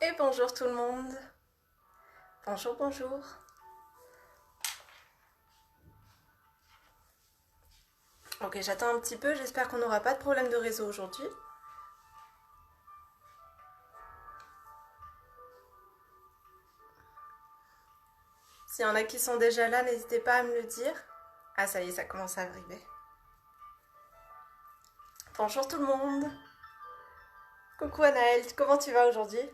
Et bonjour tout le monde. Bonjour, bonjour. Ok, j'attends un petit peu, j'espère qu'on n'aura pas de problème de réseau aujourd'hui. S'il y en a qui sont déjà là, n'hésitez pas à me le dire. Ah ça y est, ça commence à arriver. Bonjour tout le monde. Coucou Anaël, comment tu vas aujourd'hui?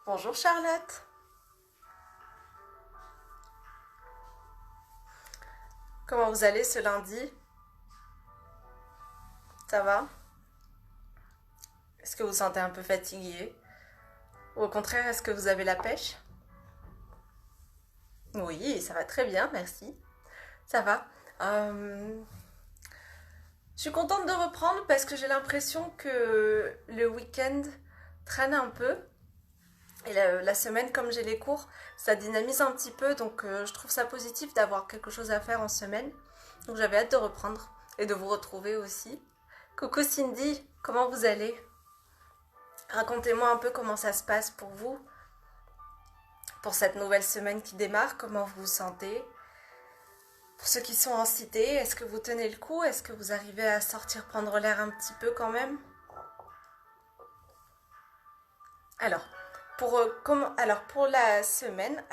Bonjour Charlotte. Comment vous allez ce lundi? Ça va? Est-ce que vous vous sentez un peu fatigué? Ou au contraire, est-ce que vous avez la pêche? Oui, ça va très bien, merci. Ça va. Je suis contente de reprendre parce que j'ai l'impression que le week-end traîne un peu. Et la semaine, comme j'ai les cours, ça dynamise un petit peu. Donc je trouve ça positif d'avoir quelque chose à faire en semaine. Donc j'avais hâte de reprendre et de vous retrouver aussi. Coucou Cindy, comment vous allez? Racontez-moi un peu comment ça se passe pour vous, pour cette nouvelle semaine qui démarre, comment vous vous sentez. Pour ceux qui sont en cité, est-ce que vous tenez le coup? Est-ce que vous arrivez à sortir prendre l'air un petit peu quand même? Alors, pour la semaine,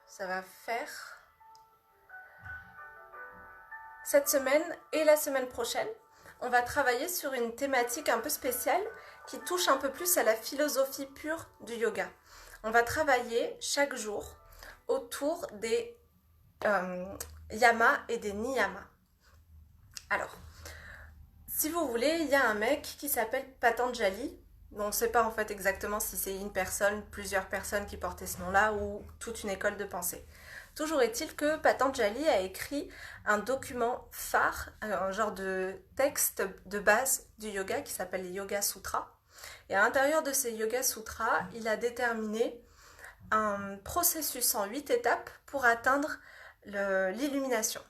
ça va faire cette semaine et la semaine prochaine, on va travailler sur une thématique un peu spéciale qui touche un peu plus à la philosophie pure du yoga. On va travailler chaque jour autour des yamas et des niyamas. Alors, si vous voulez, il y a un mec qui s'appelle Patanjali. On ne sait pas en fait exactement si c'est une personne, plusieurs personnes qui portaient ce nom-là ou toute une école de pensée. Toujours est-il que Patanjali a écrit un document phare, un genre de texte de base du yoga qui s'appelle les Yoga Sutras. Et à l'intérieur de ces Yoga Sutras, il a déterminé un processus en 8 étapes pour atteindre l'illumination.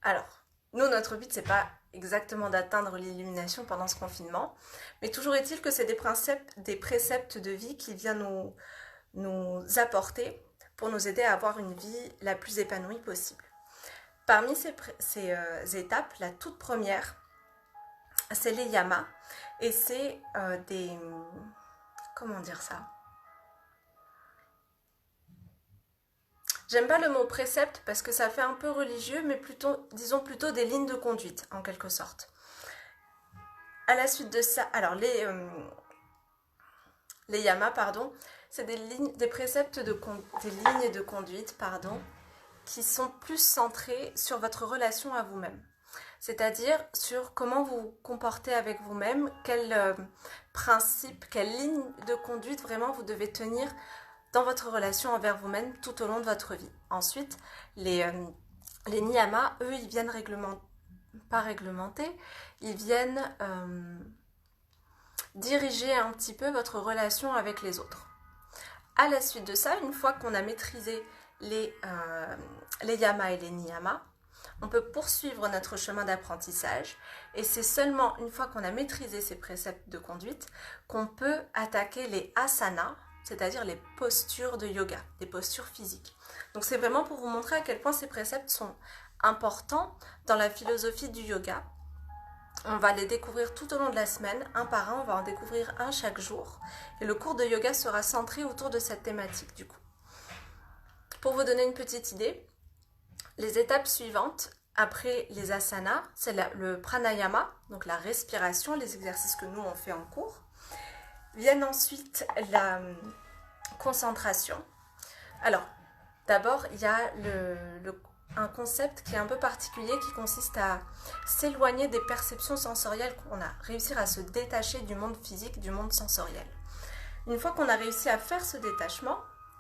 Alors, nous, notre but, c'est pas exactement d'atteindre l'illumination pendant ce confinement, mais toujours est-il que c'est des préceptes de vie qui viennent nous apporter pour nous aider à avoir une vie la plus épanouie possible. Parmi ces étapes, la toute première, c'est les yamas, et c'est comment dire ça? J'aime pas le mot précepte parce que ça fait un peu religieux, mais plutôt, disons plutôt des lignes de conduite, en quelque sorte. À la suite de ça, alors les yamas, pardon, c'est des préceptes des lignes de conduite, pardon, qui sont plus centrés sur votre relation à vous-même. C'est-à-dire sur comment vous vous comportez avec vous-même, quel principe, quelle ligne de conduite vraiment vous devez tenir dans votre relation envers vous-même tout au long de votre vie. Ensuite, les niyamas, eux, ils viennent pas réglementer, ils viennent diriger un petit peu votre relation avec les autres. À la suite de ça, une fois qu'on a maîtrisé les yamas et les niyamas, on peut poursuivre notre chemin d'apprentissage et c'est seulement une fois qu'on a maîtrisé ces préceptes de conduite qu'on peut attaquer les asanas, c'est-à-dire les postures de yoga, des postures physiques. Donc c'est vraiment pour vous montrer à quel point ces préceptes sont importants dans la philosophie du yoga. On va les découvrir tout au long de la semaine, un par un, on va en découvrir un chaque jour. Et le cours de yoga sera centré autour de cette thématique du coup. Pour vous donner une petite idée, les étapes suivantes, après les asanas, c'est le pranayama, donc la respiration, les exercices que nous on fait en cours. Viennent ensuite la concentration. Alors, d'abord, il y a un concept qui est un peu particulier qui consiste à s'éloigner des perceptions sensorielles qu'on a, réussir à se détacher du monde physique, du monde sensoriel. Une fois qu'on a réussi à faire ce détachement,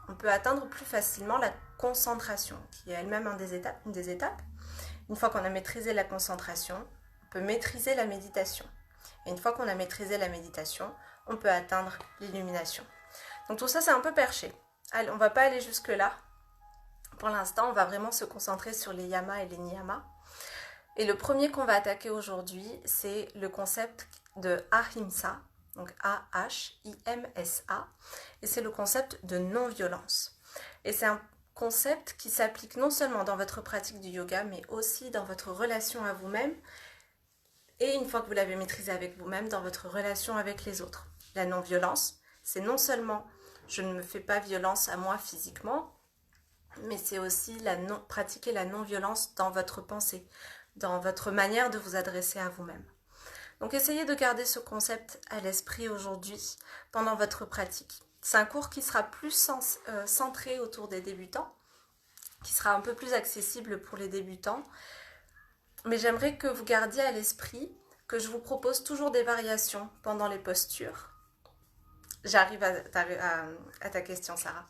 on peut atteindre plus facilement la concentration, qui est elle-même une des étapes. Une fois qu'on a maîtrisé la concentration, on peut maîtriser la méditation. Et une fois qu'on a maîtrisé la méditation, on peut atteindre l'illumination. Donc tout ça, c'est un peu perché. Allez, on ne va pas aller jusque-là. Pour l'instant, on va vraiment se concentrer sur les yamas et les niyamas. Et le premier qu'on va attaquer aujourd'hui, c'est le concept de Ahimsa, donc A-H-I-M-S-A, et c'est le concept de non-violence. Et c'est un concept qui s'applique non seulement dans votre pratique du yoga, mais aussi dans votre relation à vous-même, et une fois que vous l'avez maîtrisé avec vous-même, dans votre relation avec les autres. La non-violence, c'est non seulement je ne me fais pas violence à moi physiquement, mais c'est aussi pratiquer la non-violence dans votre pensée, dans votre manière de vous adresser à vous-même. Donc essayez de garder ce concept à l'esprit aujourd'hui pendant votre pratique. C'est un cours qui sera plus centré autour des débutants, qui sera un peu plus accessible pour les débutants. Mais j'aimerais que vous gardiez à l'esprit que je vous propose toujours des variations pendant les postures. J'arrive à ta question, Sarah.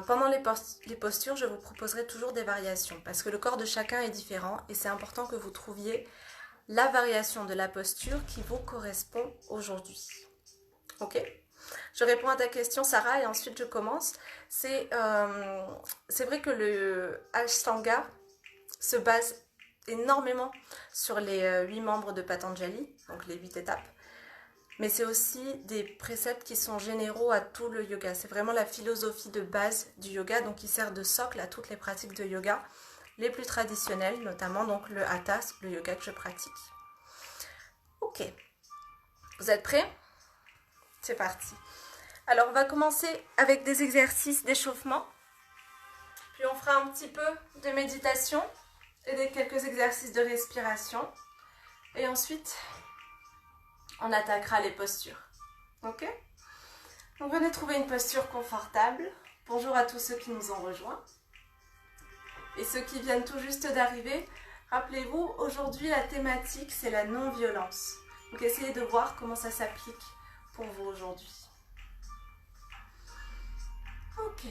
Pendant les postures, je vous proposerai toujours des variations parce que le corps de chacun est différent et c'est important que vous trouviez la variation de la posture qui vous correspond aujourd'hui. Ok ? Je réponds à ta question, Sarah, et ensuite je commence. C'est vrai que le Ashtanga se base énormément sur les 8 membres de Patanjali, donc les 8 étapes. Mais c'est aussi des préceptes qui sont généraux à tout le yoga. C'est vraiment la philosophie de base du yoga, donc qui sert de socle à toutes les pratiques de yoga, les plus traditionnelles, notamment donc le Hatha, le yoga que je pratique. Ok, vous êtes prêts ? C'est parti. Alors on va commencer avec des exercices d'échauffement, puis on fera un petit peu de méditation et quelques exercices de respiration, et ensuite on attaquera les postures. Ok ? Donc venez trouver une posture confortable. Bonjour à tous ceux qui nous ont rejoints. Et ceux qui viennent tout juste d'arriver, rappelez-vous, aujourd'hui la thématique c'est la non-violence. Donc essayez de voir comment ça s'applique pour vous aujourd'hui. Ok.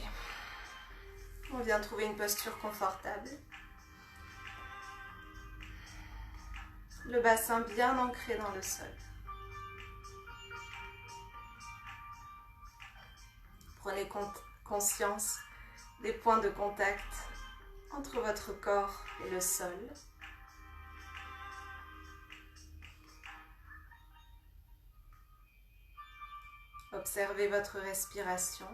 On vient trouver une posture confortable. Le bassin bien ancré dans le sol. Prenez conscience des points de contact entre votre corps et le sol. Observez votre respiration.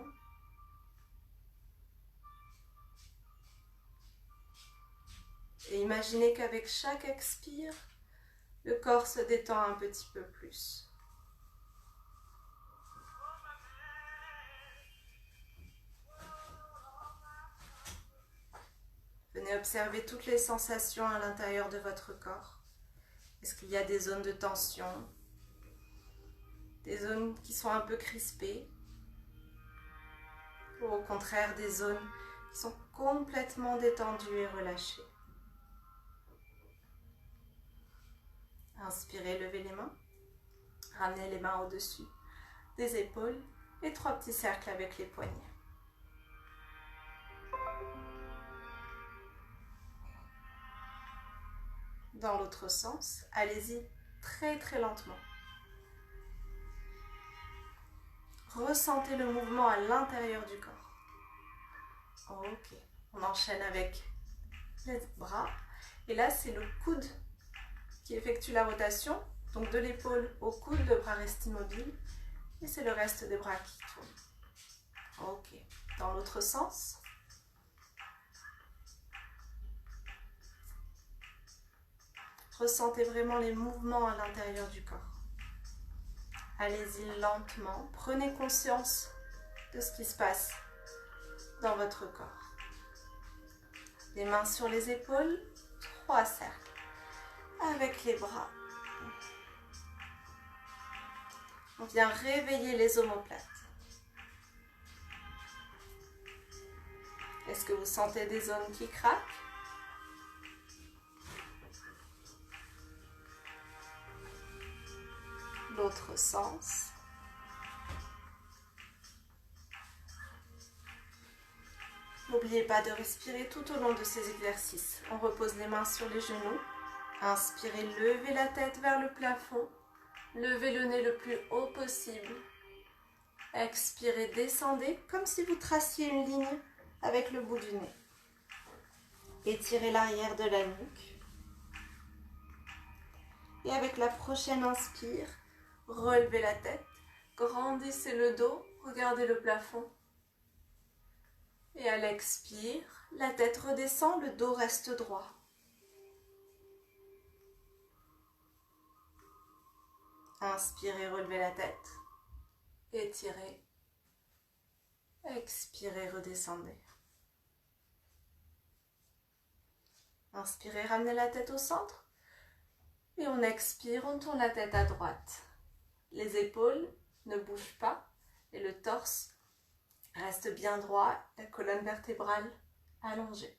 Et imaginez qu'avec chaque expire, le corps se détend un petit peu plus. Venez observer toutes les sensations à l'intérieur de votre corps. Est-ce qu'il y a des zones de tension, des zones qui sont un peu crispées, ou au contraire des zones qui sont complètement détendues et relâchées. Inspirez, levez les mains, ramenez les mains au-dessus des épaules et 3 petits cercles avec les poignets. Dans l'autre sens, allez-y très très lentement. Ressentez le mouvement à l'intérieur du corps. Ok, on enchaîne avec les bras. Et là, c'est le coude qui effectue la rotation. Donc de l'épaule au coude, le bras reste immobile. Et c'est le reste des bras qui tournent. Ok, dans l'autre sens. Ressentez vraiment les mouvements à l'intérieur du corps. Allez-y lentement, prenez conscience de ce qui se passe dans votre corps. Les mains sur les épaules, 3 cercles avec les bras. On vient réveiller les omoplates. Est-ce que vous sentez des zones qui craquent ? L'autre sens. N'oubliez pas de respirer tout au long de ces exercices. On repose les mains sur les genoux. Inspirez, levez la tête vers le plafond. Levez le nez le plus haut possible. Expirez, descendez comme si vous traciez une ligne avec le bout du nez. Étirez l'arrière de la nuque. Et avec la prochaine inspire, relevez la tête, grandissez le dos, regardez le plafond. Et à l'expire, la tête redescend, le dos reste droit. Inspirez, relevez la tête. Étirez. Expirez, redescendez. Inspirez, ramenez la tête au centre. Et on expire, on tourne la tête à droite. Les épaules ne bougent pas et le torse reste bien droit, la colonne vertébrale allongée.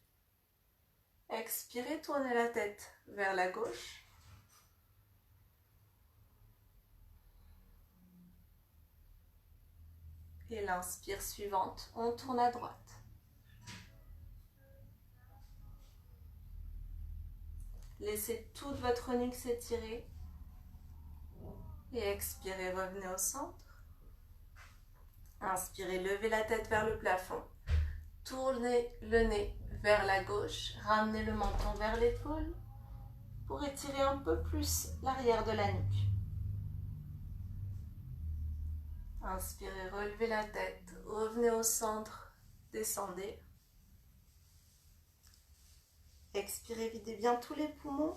Expirez, tournez la tête vers la gauche. Et l'inspire suivante, on tourne à droite. Laissez toute votre nuque s'étirer. Et expirez, revenez au centre. Inspirez, levez la tête vers le plafond. Tournez le nez vers la gauche. Ramenez le menton vers l'épaule pour étirer un peu plus l'arrière de la nuque. Inspirez, relevez la tête. Revenez au centre. Descendez. Expirez, videz bien tous les poumons.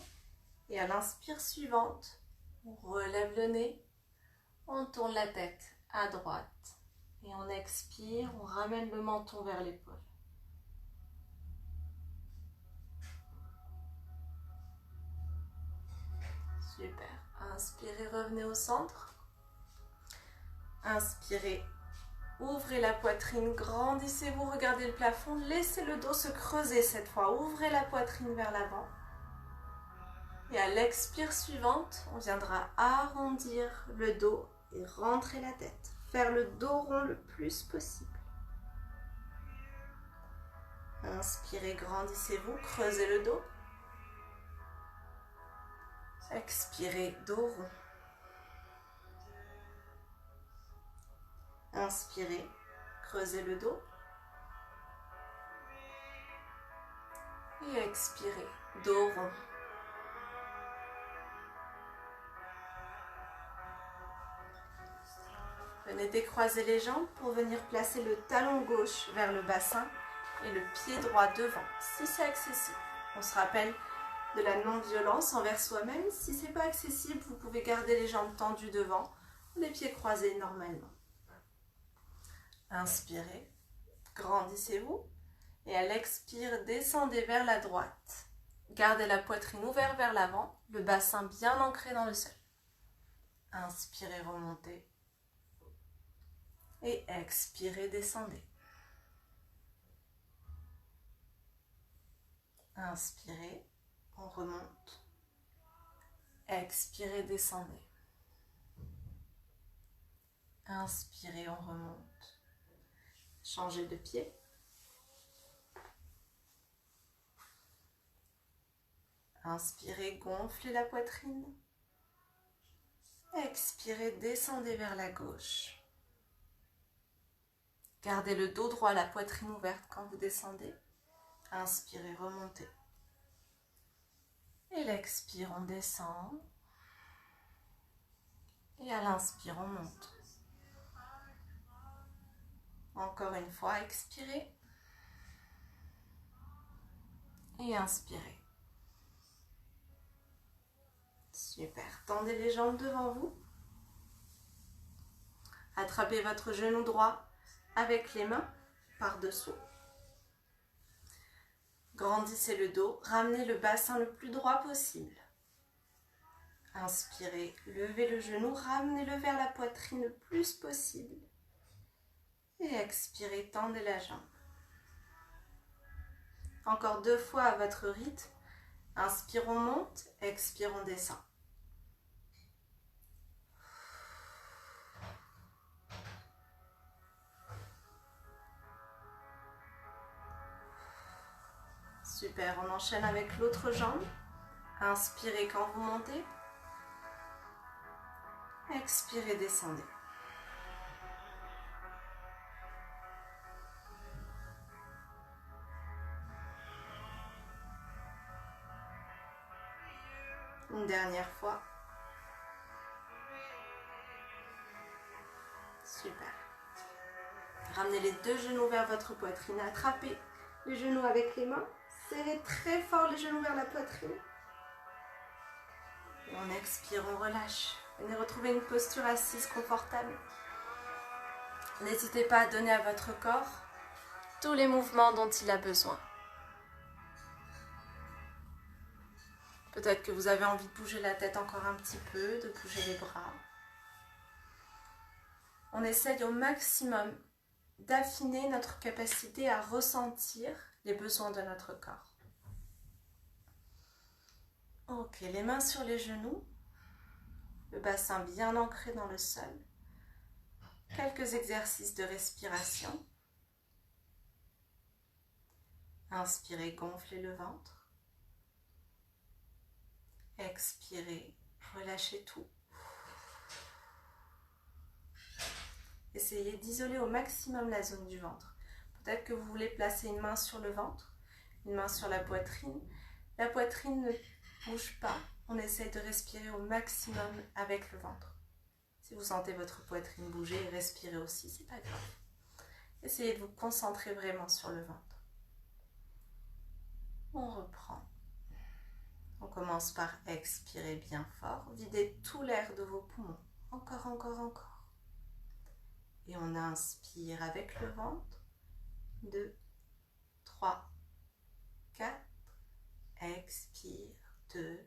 Et à l'inspire suivante, on relève le nez. On tourne la tête à droite. Et on expire, on ramène le menton vers l'épaule. Super. Inspirez, revenez au centre. Inspirez, ouvrez la poitrine, grandissez-vous, regardez le plafond. Laissez le dos se creuser cette fois. Ouvrez la poitrine vers l'avant. Et à l'expire suivante, on viendra arrondir le dos et rentrer la tête. Faire le dos rond le plus possible. Inspirez, grandissez-vous, creusez le dos. Expirez, dos rond. Inspirez, creusez le dos. Et expirez, dos rond. Venez décroiser les jambes pour venir placer le talon gauche vers le bassin et le pied droit devant, si c'est accessible. On se rappelle de la non-violence envers soi-même. Si ce n'est pas accessible, vous pouvez garder les jambes tendues devant, les pieds croisés normalement. Inspirez, grandissez-vous et à l'expire, descendez vers la droite. Gardez la poitrine ouverte vers l'avant, le bassin bien ancré dans le sol. Inspirez, remontez. Et expirez, descendez. Inspirez, on remonte. Expirez, descendez. Inspirez, on remonte. Changez de pied. Inspirez, gonflez la poitrine. Expirez, descendez vers la gauche. Gardez le dos droit, la poitrine ouverte quand vous descendez. Inspirez, remontez. Et l'expire, on descend. Et à l'inspire, on monte. Encore une fois, expirez. Et inspirez. Super. Tendez les jambes devant vous. Attrapez votre genou droit avec les mains par-dessous. Grandissez le dos, ramenez le bassin le plus droit possible. Inspirez, levez le genou, ramenez-le vers la poitrine le plus possible. Et expirez, tendez la jambe. Encore 2 fois à votre rythme. Inspire, on monte, expire, on descend. Super, on enchaîne avec l'autre jambe. Inspirez quand vous montez. Expirez, descendez. Une dernière fois. Super. Ramenez les deux genoux vers votre poitrine. Attrapez les genoux avec les mains. Serrez très fort les genoux vers la poitrine. Et on expire, on relâche. Venez retrouver une posture assise confortable. N'hésitez pas à donner à votre corps tous les mouvements dont il a besoin. Peut-être que vous avez envie de bouger la tête encore un petit peu, de bouger les bras. On essaye au maximum d'affiner notre capacité à ressentir les besoins de notre corps. Ok, les mains sur les genoux, le bassin bien ancré dans le sol. Quelques exercices de respiration. Inspirez, gonflez le ventre. Expirez, relâchez tout. Essayez d'isoler au maximum la zone du ventre. Peut-être que vous voulez placer une main sur le ventre, une main sur la poitrine. La poitrine ne bouge pas. On essaie de respirer au maximum avec le ventre. Si vous sentez votre poitrine bouger, respirez aussi, c'est pas grave. Essayez de vous concentrer vraiment sur le ventre. On reprend. On commence par expirer bien fort. Videz tout l'air de vos poumons. Encore, encore, encore. Et on inspire avec le ventre. 2, 3, 4. Expire. 2,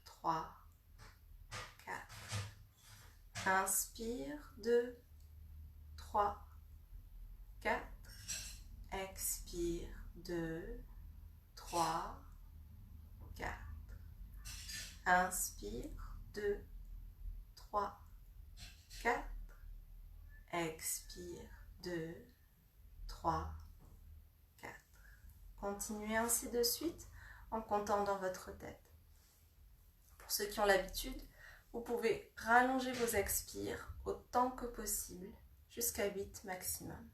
3, 4. Inspire. 2, 3, 4. Expire. 2, 3, 4. Inspire. 2, 3, 4. Expire. 2, 3, 4. Continuez ainsi de suite en comptant dans votre tête. Pour ceux qui ont l'habitude, vous pouvez rallonger vos expires autant que possible, jusqu'à 8 maximum.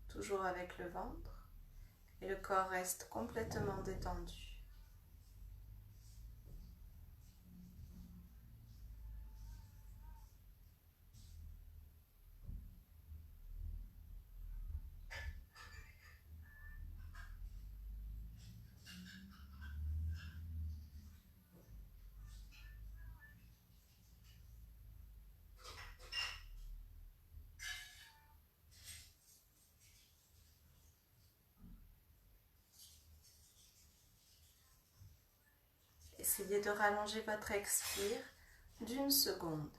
Toujours avec le ventre, et le corps reste complètement détendu. Essayez de rallonger votre expire d'1 seconde.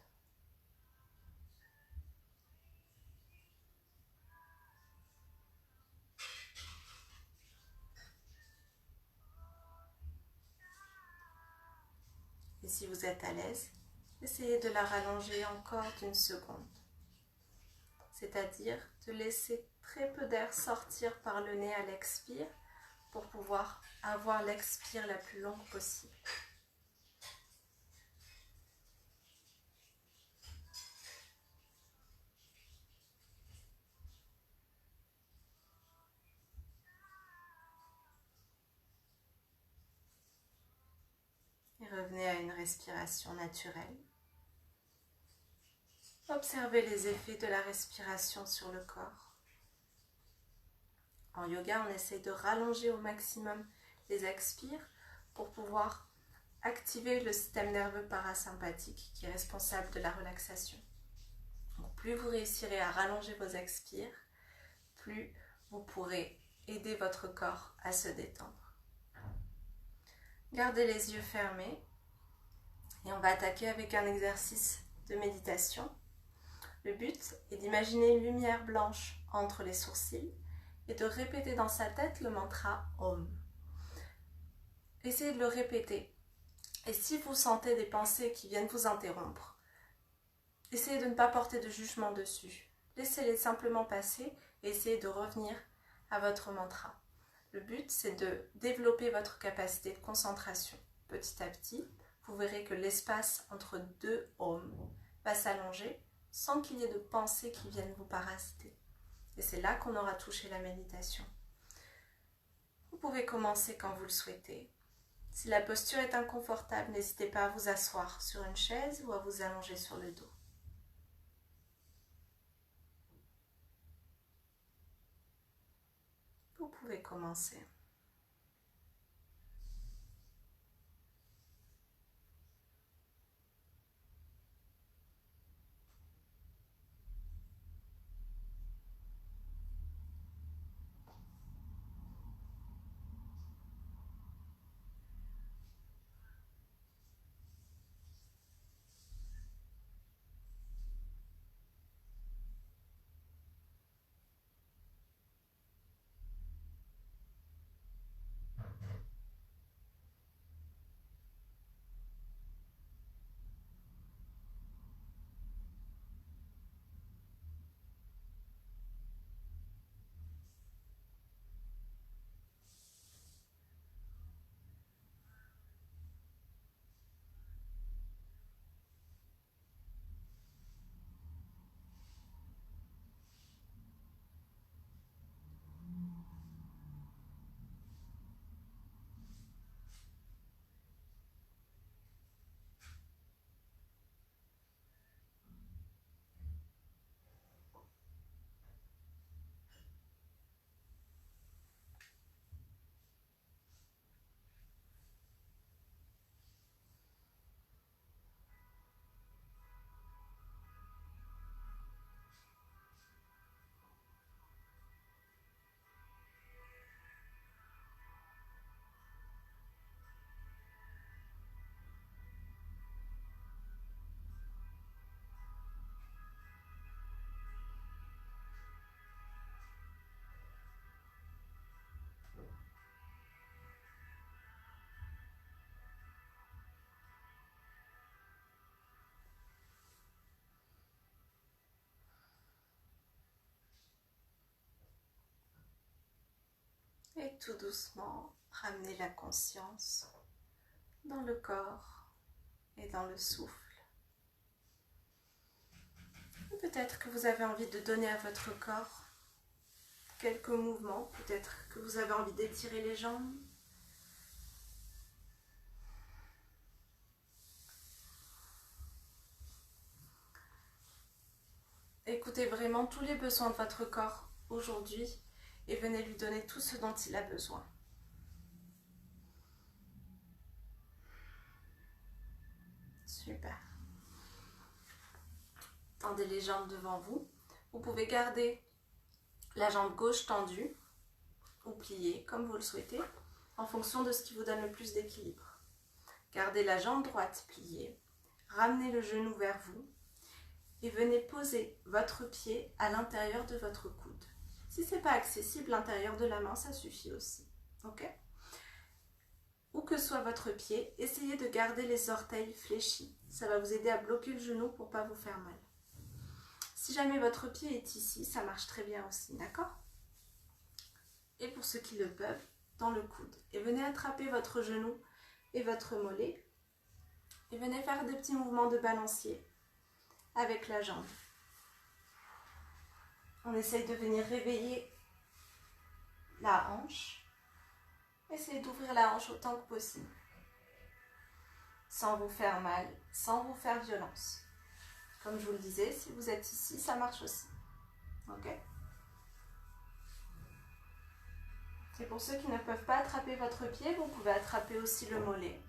Et si vous êtes à l'aise, essayez de la rallonger encore d'1 seconde. C'est-à-dire de laisser très peu d'air sortir par le nez à l'expire pour pouvoir avoir l'expire la plus longue possible. Et revenez à une respiration naturelle. Observez les effets de la respiration sur le corps. En yoga, on essaye de rallonger au maximum les expires pour pouvoir activer le système nerveux parasympathique qui est responsable de la relaxation. Donc, plus vous réussirez à rallonger vos expires, plus vous pourrez aider votre corps à se détendre. Gardez les yeux fermés et on va attaquer avec un exercice de méditation. Le but est d'imaginer une lumière blanche entre les sourcils et de répéter dans sa tête le mantra Om. Essayez de le répéter. Et si vous sentez des pensées qui viennent vous interrompre, essayez de ne pas porter de jugement dessus. Laissez-les simplement passer et essayez de revenir à votre mantra. Le but, c'est de développer votre capacité de concentration. Petit à petit, vous verrez que l'espace entre deux Om va s'allonger sans qu'il y ait de pensées qui viennent vous parasiter. Et c'est là qu'on aura touché la méditation. Vous pouvez commencer quand vous le souhaitez. Si la posture est inconfortable, n'hésitez pas à vous asseoir sur une chaise ou à vous allonger sur le dos. Vous pouvez commencer. Et tout doucement, ramenez la conscience dans le corps et dans le souffle. Peut-être que vous avez envie de donner à votre corps quelques mouvements. Peut-être que vous avez envie d'étirer les jambes. Écoutez vraiment tous les besoins de votre corps aujourd'hui et venez lui donner tout ce dont il a besoin. Super. Tendez les jambes devant vous. Vous pouvez garder la jambe gauche tendue ou pliée comme vous le souhaitez en fonction de ce qui vous donne le plus d'équilibre. Gardez la jambe droite pliée. Ramenez le genou vers vous et venez poser votre pied à l'intérieur de votre coude. Si ce n'est pas accessible, l'intérieur de la main, ça suffit aussi. Ok ? Où que soit votre pied, essayez de garder les orteils fléchis. Ça va vous aider à bloquer le genou pour ne pas vous faire mal. Si jamais votre pied est ici, ça marche très bien aussi, d'accord ? Et pour ceux qui le peuvent, dans le coude. Et venez attraper votre genou et votre mollet. Et venez faire des petits mouvements de balancier avec la jambe. On essaye de venir réveiller la hanche. Essayez d'ouvrir la hanche autant que possible. Sans vous faire mal, sans vous faire violence. Comme je vous le disais, si vous êtes ici, ça marche aussi. Ok ? Et pour ceux qui ne peuvent pas attraper votre pied, vous pouvez attraper aussi le mollet.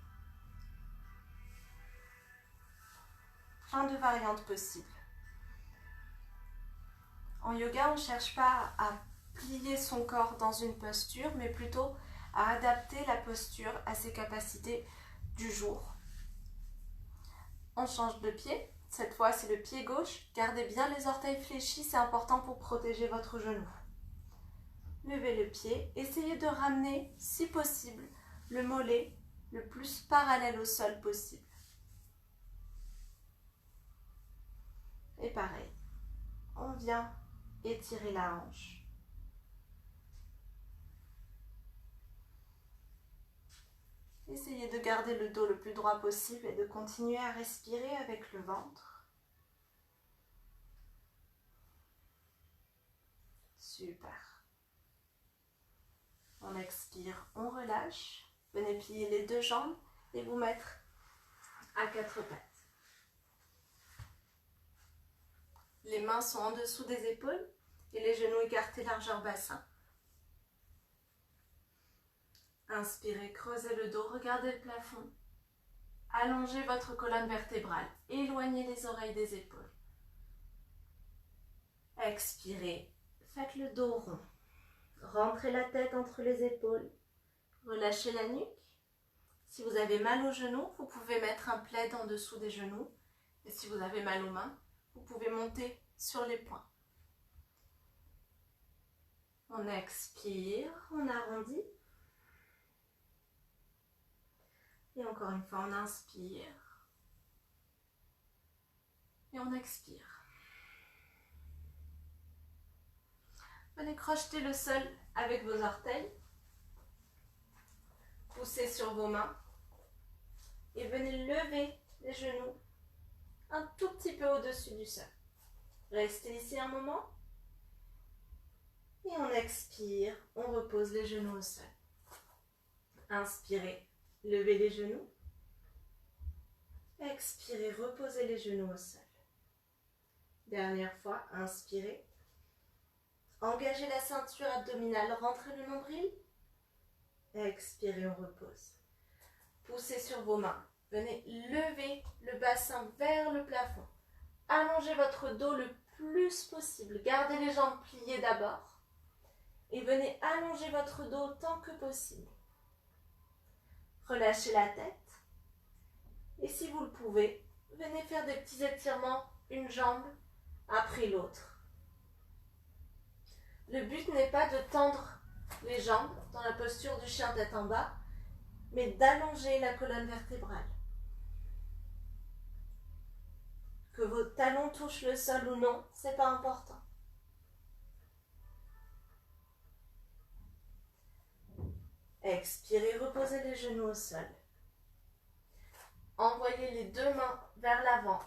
Plein de variantes possibles. En yoga, on ne cherche pas à plier son corps dans une posture, mais plutôt à adapter la posture à ses capacités du jour. On change de pied. Cette fois, c'est le pied gauche. Gardez bien les orteils fléchis, c'est important pour protéger votre genou. Levez le pied. Essayez de ramener, si possible, le mollet le plus parallèle au sol possible. Et pareil, on vient étirer la hanche. Essayez de garder le dos le plus droit possible et de continuer à respirer avec le ventre. Super. On expire, on relâche. Venez plier les deux jambes et vous mettre à quatre pattes. Les mains sont en dessous des épaules et les genoux écartés largeur bassin. Inspirez, creusez le dos, regardez le plafond. Allongez votre colonne vertébrale, éloignez les oreilles des épaules. Expirez, faites le dos rond. Rentrez la tête entre les épaules, relâchez la nuque. Si vous avez mal aux genoux, vous pouvez mettre un plaid en dessous des genoux. Et si vous avez mal aux mains, vous pouvez monter sur les poings. On expire, on arrondit. Et encore une fois, on inspire. Et on expire. Venez crocheter le sol avec vos orteils. Poussez sur vos mains. Et venez lever les genoux un tout petit peu au-dessus du sol. Restez ici un moment. Et on expire, on repose les genoux au sol. Inspirez, levez les genoux. Expirez, reposez les genoux au sol. Dernière fois, inspirez. Engagez la ceinture abdominale, rentrez le nombril. Expirez, on repose. Poussez sur vos mains. Venez lever le bassin vers le plafond. Allongez votre dos le plus possible. Gardez les jambes pliées d'abord. Et venez allonger votre dos autant que possible. Relâchez la tête. Et si vous le pouvez, venez faire des petits étirements, une jambe après l'autre. Le but n'est pas de tendre les jambes dans la posture du chien tête en bas, mais d'allonger la colonne vertébrale. Que vos talons touchent le sol ou non, c'est pas important. Expirez, reposez les genoux au sol. Envoyez les deux mains vers l'avant.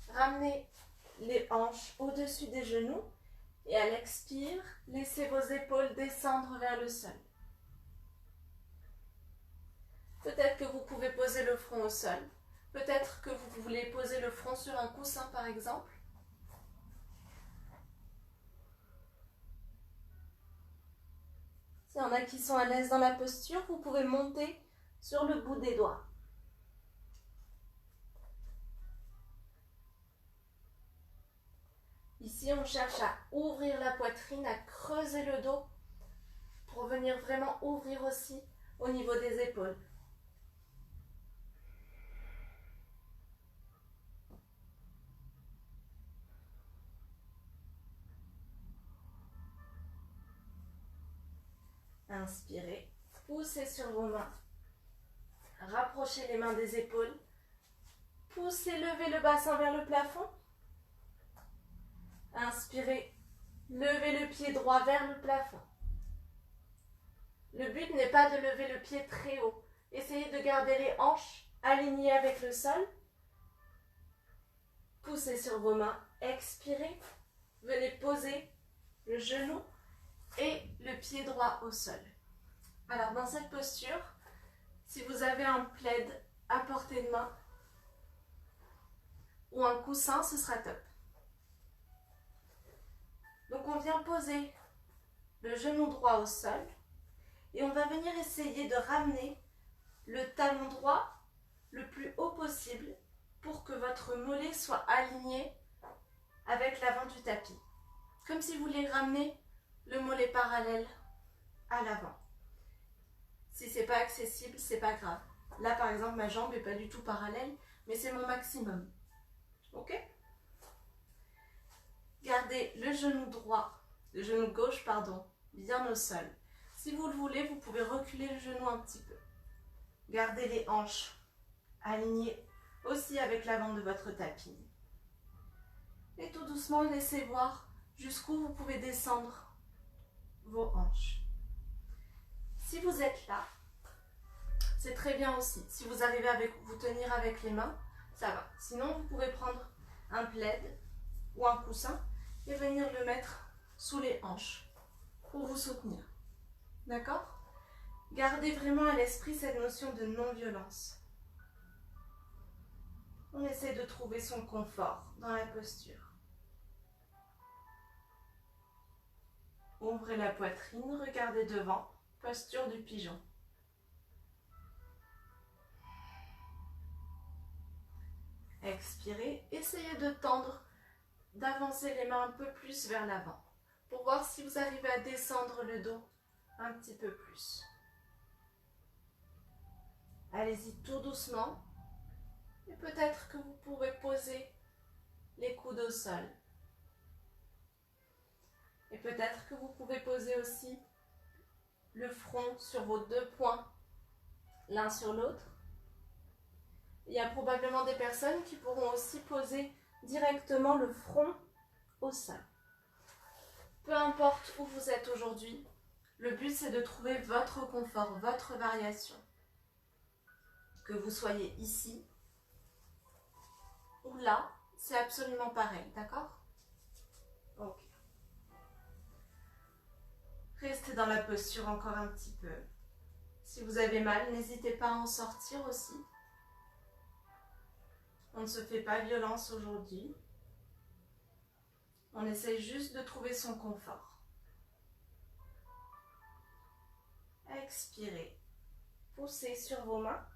Ramenez les hanches au-dessus des genoux. Et à l'expire, laissez vos épaules descendre vers le sol. Peut-être que vous pouvez poser le front au sol. Peut-être que vous voulez poser le front sur un coussin par exemple. S'il y en a qui sont à l'aise dans la posture, vous pouvez monter sur le bout des doigts. Ici, on cherche à ouvrir la poitrine, à creuser le dos pour venir vraiment ouvrir aussi au niveau des épaules. Inspirez, poussez sur vos mains. Rapprochez les mains des épaules. Poussez, levez le bassin vers le plafond. Inspirez, levez le pied droit vers le plafond. Le but n'est pas de lever le pied très haut. Essayez de garder les hanches alignées avec le sol. Poussez sur vos mains, expirez. Venez poser le genou et le pied droit au sol. Alors dans cette posture, si vous avez un plaid à portée de main ou un coussin, ce sera top. Donc on vient poser le genou droit au sol et on va venir essayer de ramener le talon droit le plus haut possible pour que votre mollet soit aligné avec l'avant du tapis. Comme si vous vouliez ramener le mollet parallèle à l'avant. Si ce n'est pas accessible, c'est pas grave. Là par exemple ma jambe n'est pas du tout parallèle, mais c'est mon maximum. Ok ? Gardez le genou gauche, bien au sol. Si vous le voulez, vous pouvez reculer le genou un petit peu. Gardez les hanches alignées aussi avec l'avant de votre tapis. Et tout doucement, laissez voir jusqu'où vous pouvez descendre vos hanches. Si vous êtes là, c'est très bien aussi. Si vous arrivez à vous tenir avec les mains, ça va. Sinon, vous pouvez prendre un plaid ou un coussin et venir le mettre sous les hanches. pour vous soutenir. D'accord? Gardez vraiment à l'esprit cette notion de non-violence. On essaie de trouver son confort dans la posture. Ouvrez la poitrine, regardez devant, posture du pigeon. Expirez, essayez de tendre, d'avancer les mains un peu plus vers l'avant pour voir si vous arrivez à descendre le dos un petit peu plus. Allez-y tout doucement et peut-être que vous pouvez poser les coudes au sol. Et peut-être que vous pouvez poser aussi le front sur vos deux poings, l'un sur l'autre. Il y a probablement des personnes qui pourront aussi poser directement le front au sol. Peu importe où vous êtes aujourd'hui, le but c'est de trouver votre confort, votre variation. Que vous soyez ici ou là, c'est absolument pareil, d'accord? Ok. Restez dans la posture encore un petit peu. Si vous avez mal, n'hésitez pas à en sortir aussi. On ne se fait pas violence aujourd'hui. On essaye juste de trouver son confort. Expirez. Poussez sur vos mains.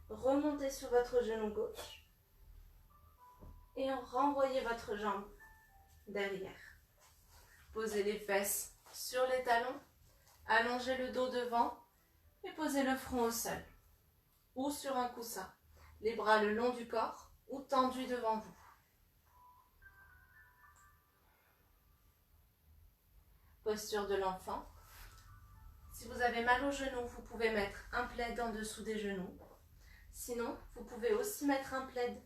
Remontez sur votre genou gauche. Et renvoyez votre jambe derrière. Posez les fesses sur les talons. Allongez le dos devant et posez le front au sol ou sur un coussin. Les bras le long du corps ou tendus devant vous. Posture de l'enfant. Si vous avez mal aux genoux, vous pouvez mettre un plaid en dessous des genoux. Sinon, vous pouvez aussi mettre un plaid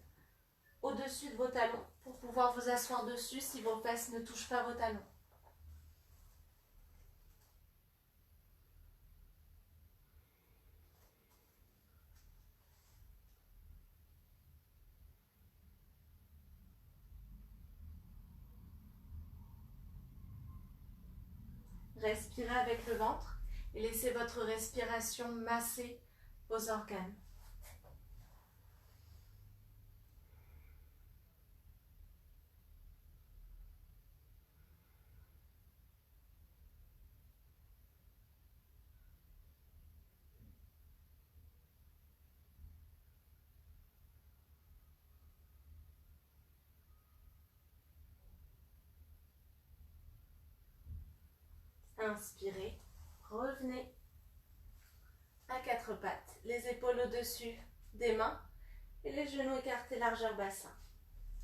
au-dessus de vos talons pour pouvoir vous asseoir dessus si vos fesses ne touchent pas vos talons. Respirez avec le ventre et laissez votre respiration masser vos organes. Inspirez, revenez à quatre pattes, les épaules au-dessus des mains et les genoux écartés largeur bassin.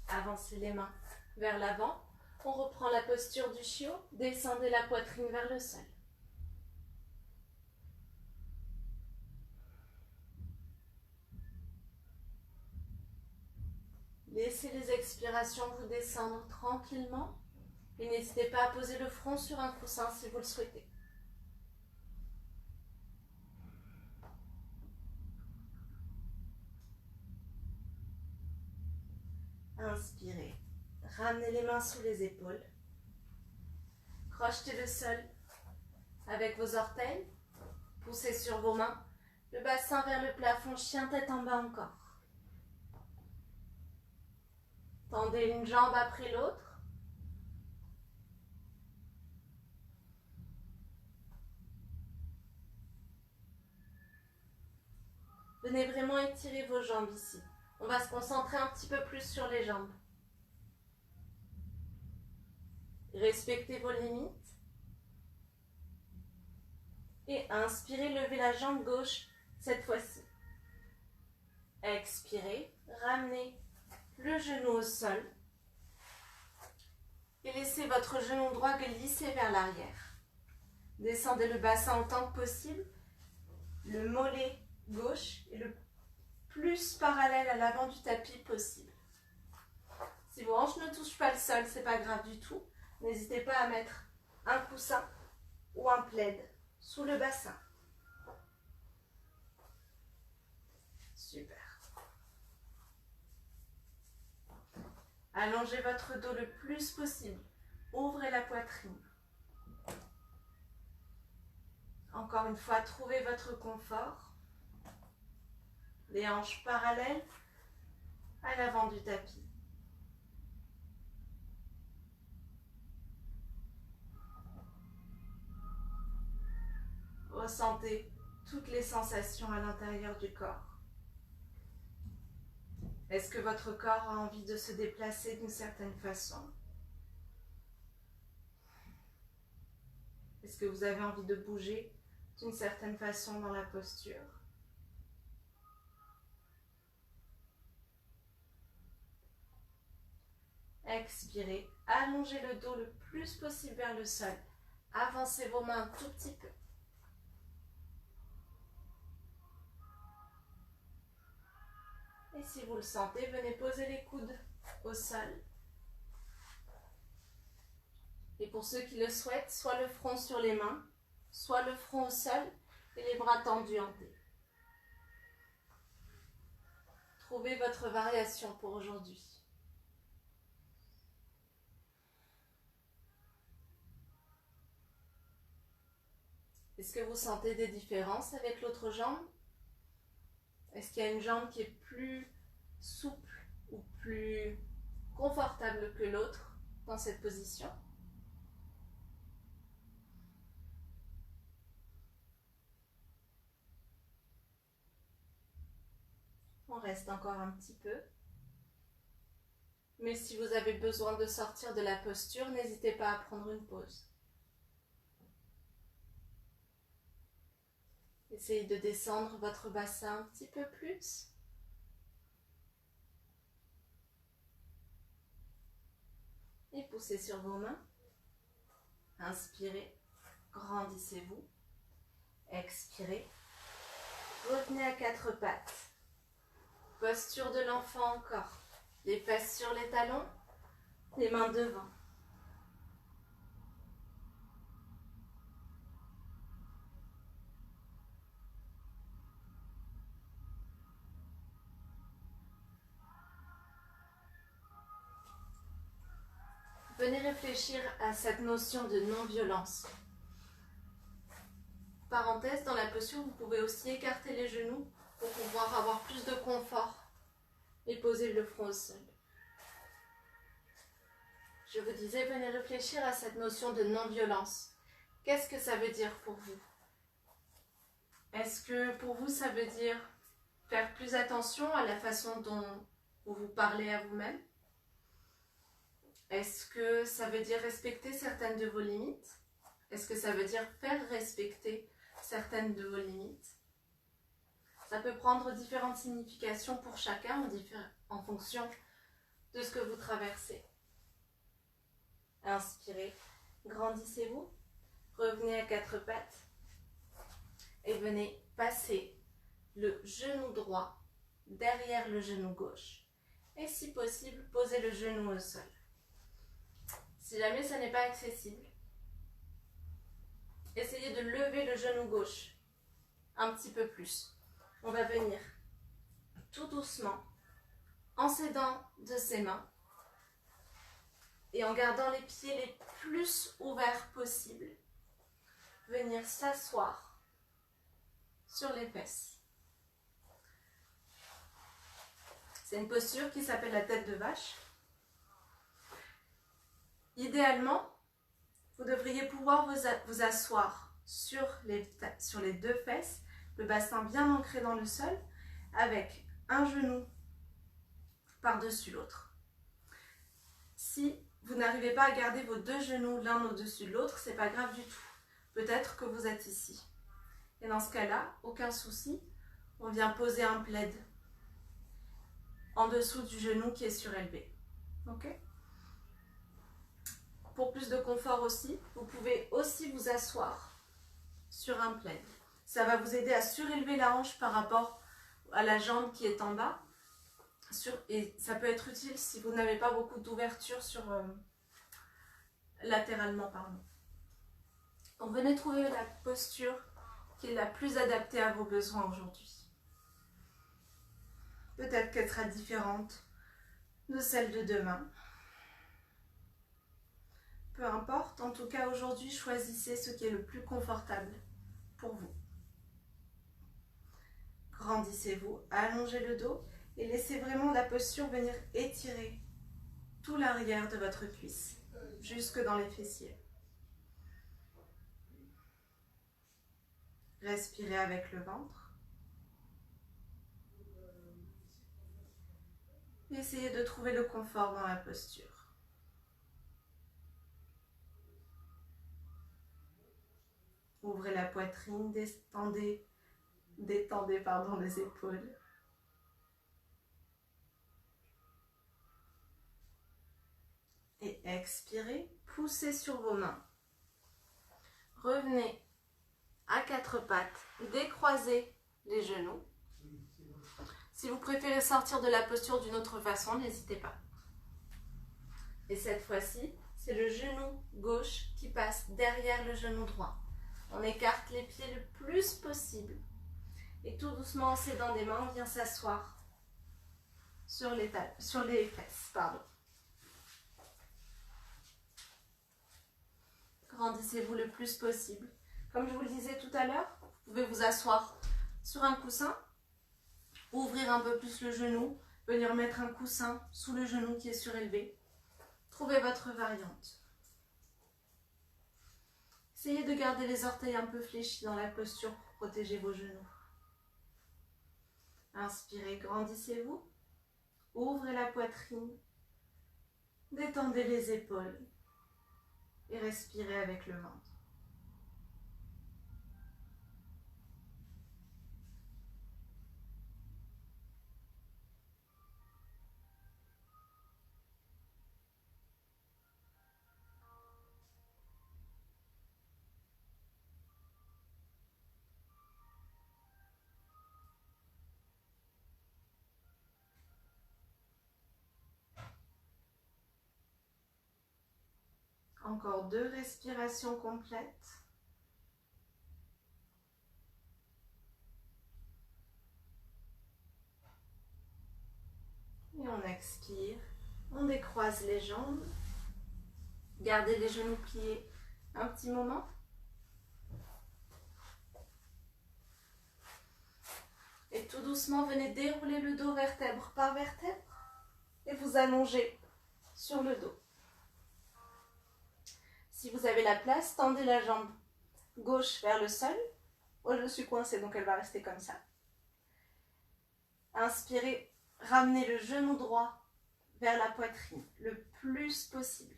Avancez les mains vers l'avant, on reprend la posture du chiot, descendez la poitrine vers le sol. Laissez les expirations vous descendre tranquillement et n'hésitez pas à poser le front sur un coussin si vous le souhaitez. Inspirez, ramenez les mains sous les épaules. Crochetez le sol avec vos orteils. Poussez sur vos mains, le bassin vers le plafond, chien tête en bas encore. Tendez une jambe après l'autre. Venez vraiment étirer vos jambes ici. On va se concentrer un petit peu plus sur les jambes. Respectez vos limites. Et inspirez, levez la jambe gauche cette fois-ci. Expirez, ramenez le genou au sol. Et laissez votre genou droit glisser vers l'arrière. Descendez le bassin autant que possible. Le mollet gauche est le plus parallèle à l'avant du tapis possible. Si vos hanches ne touchent pas le sol, c'est pas grave du tout. N'hésitez pas à mettre un coussin ou un plaid sous le bassin. Super. Allongez votre dos le plus possible. Ouvrez la poitrine. Encore une fois, trouvez votre confort. Les hanches parallèles à l'avant du tapis. Ressentez toutes les sensations à l'intérieur du corps. Est-ce que votre corps a envie de se déplacer d'une certaine façon? Est-ce que vous avez envie de bouger d'une certaine façon dans la posture? Expirez, allongez le dos le plus possible vers le sol. Avancez vos mains un tout petit peu. Et si vous le sentez, venez poser les coudes au sol. Et pour ceux qui le souhaitent, soit le front sur les mains, soit le front au sol et les bras tendus en T. Trouvez votre variation pour aujourd'hui. Est-ce que vous sentez des différences avec l'autre jambe? Est-ce qu'il y a une jambe qui est plus souple ou plus confortable que l'autre dans cette position? On reste encore un petit peu. Mais si vous avez besoin de sortir de la posture, n'hésitez pas à prendre une pause. Essayez de descendre votre bassin un petit peu plus. Et poussez sur vos mains. Inspirez, grandissez-vous. Expirez. Revenez à quatre pattes. Posture de l'enfant encore. Les fesses sur les talons, les mains devant. Venez réfléchir à cette notion de non-violence. Parenthèse, dans la posture, vous pouvez aussi écarter les genoux pour pouvoir avoir plus de confort et poser le front au sol. Je vous disais, venez réfléchir à cette notion de non-violence. Qu'est-ce que ça veut dire pour vous? Est-ce que pour vous, ça veut dire faire plus attention à la façon dont vous parlez à vous-même? Est-ce que ça veut dire respecter certaines de vos limites? Est-ce que ça veut dire faire respecter certaines de vos limites? Ça peut prendre différentes significations pour chacun en fonction de ce que vous traversez. Inspirez, grandissez-vous, revenez à quatre pattes et venez passer le genou droit derrière le genou gauche. Et si possible, posez le genou au sol. Si jamais ça n'est pas accessible, essayez de lever le genou gauche un petit peu plus. On va venir tout doucement, en s'aidant de ses mains et en gardant les pieds les plus ouverts possible, venir s'asseoir sur les fesses. C'est une posture qui s'appelle la tête de vache. Idéalement, vous devriez pouvoir vous asseoir sur les deux fesses, le bassin bien ancré dans le sol, avec un genou par-dessus l'autre. Si vous n'arrivez pas à garder vos deux genoux l'un au-dessus de l'autre, c'est pas grave du tout. Peut-être que vous êtes ici. Et dans ce cas-là, aucun souci, on vient poser un plaid en dessous du genou qui est surélevé. Ok ? Pour plus de confort aussi, vous pouvez aussi vous asseoir sur un plaid. Ça va vous aider à surélever la hanche par rapport à la jambe qui est en bas. Et ça peut être utile si vous n'avez pas beaucoup d'ouverture latéralement. Donc venez trouver la posture qui est la plus adaptée à vos besoins aujourd'hui. Peut-être qu'elle sera différente de celle de demain. Peu importe, en tout cas aujourd'hui, choisissez ce qui est le plus confortable pour vous. Grandissez-vous, allongez le dos et laissez vraiment la posture venir étirer tout l'arrière de votre cuisse, jusque dans les fessiers. Respirez avec le ventre. Essayez de trouver le confort dans la posture. Ouvrez la poitrine, détendez les épaules. Et expirez, poussez sur vos mains. Revenez à quatre pattes, décroisez les genoux. Si vous préférez sortir de la posture d'une autre façon, n'hésitez pas. Et cette fois-ci, c'est le genou gauche qui passe derrière le genou droit. On écarte les pieds le plus possible. Et tout doucement, en s'aidant des mains, on vient s'asseoir sur les fesses. Grandissez-vous le plus possible. Comme je vous le disais tout à l'heure, vous pouvez vous asseoir sur un coussin, ouvrir un peu plus le genou, venir mettre un coussin sous le genou qui est surélevé. Trouvez votre variante. Essayez de garder les orteils un peu fléchis dans la posture pour protéger vos genoux. Inspirez, grandissez-vous. Ouvrez la poitrine. Détendez les épaules. Et respirez avec le ventre. Encore 2 respirations complètes. Et on expire. On décroise les jambes. Gardez les genoux pliés un petit moment. Et tout doucement, venez dérouler le dos vertèbre par vertèbre. Et vous allongez sur le dos. Si vous avez la place, tendez la jambe gauche vers le sol. Oh, je suis coincée, donc elle va rester comme ça. Inspirez, ramenez le genou droit vers la poitrine le plus possible.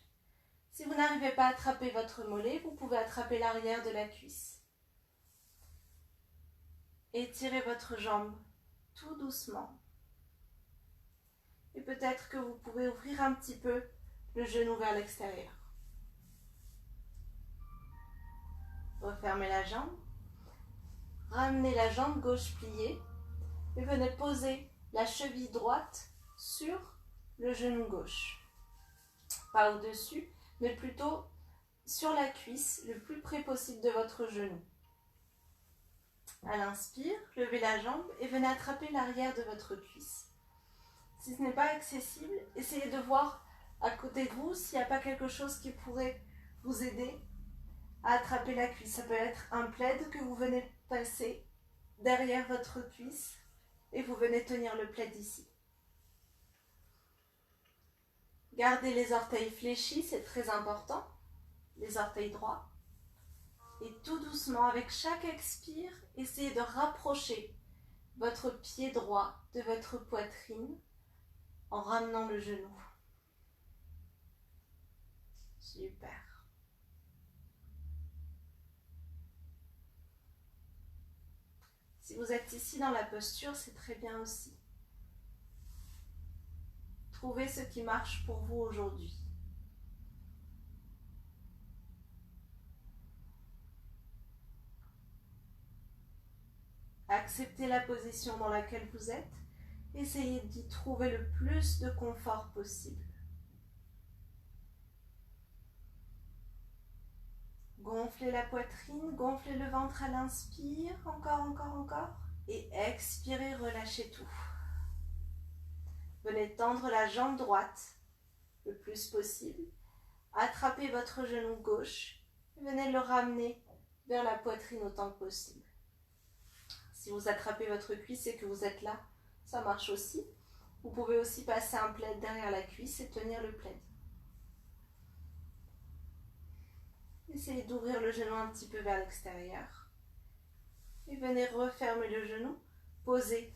Si vous n'arrivez pas à attraper votre mollet, vous pouvez attraper l'arrière de la cuisse. Étirez votre jambe tout doucement. Et peut-être que vous pouvez ouvrir un petit peu le genou vers l'extérieur. Refermez la jambe. Ramenez la jambe gauche pliée et venez poser la cheville droite sur le genou gauche. Pas au-dessus, mais plutôt sur la cuisse, le plus près possible de votre genou. À l'inspire, levez la jambe et venez attraper l'arrière de votre cuisse. Si ce n'est pas accessible, essayez de voir à côté de vous s'il n'y a pas quelque chose qui pourrait vous aider à attraper la cuisse. Ça peut être un plaid que vous venez passer derrière votre cuisse et vous venez tenir le plaid ici. Gardez les orteils fléchis, c'est très important, les orteils droits. Et tout doucement, avec chaque expire, essayez de rapprocher votre pied droit de votre poitrine en ramenant le genou. Super. Si vous êtes ici dans la posture, c'est très bien aussi. Trouvez ce qui marche pour vous aujourd'hui. Acceptez la position dans laquelle vous êtes. Essayez d'y trouver le plus de confort possible. Gonflez la poitrine, gonflez le ventre à l'inspire, encore. Et expirez, relâchez tout. Venez tendre la jambe droite le plus possible. Attrapez votre genou gauche et venez le ramener vers la poitrine autant que possible. Si vous attrapez votre cuisse et que vous êtes là, ça marche aussi. Vous pouvez aussi passer un plaid derrière la cuisse et tenir le plaid. Essayez d'ouvrir le genou un petit peu vers l'extérieur. Et venez refermer le genou. Posez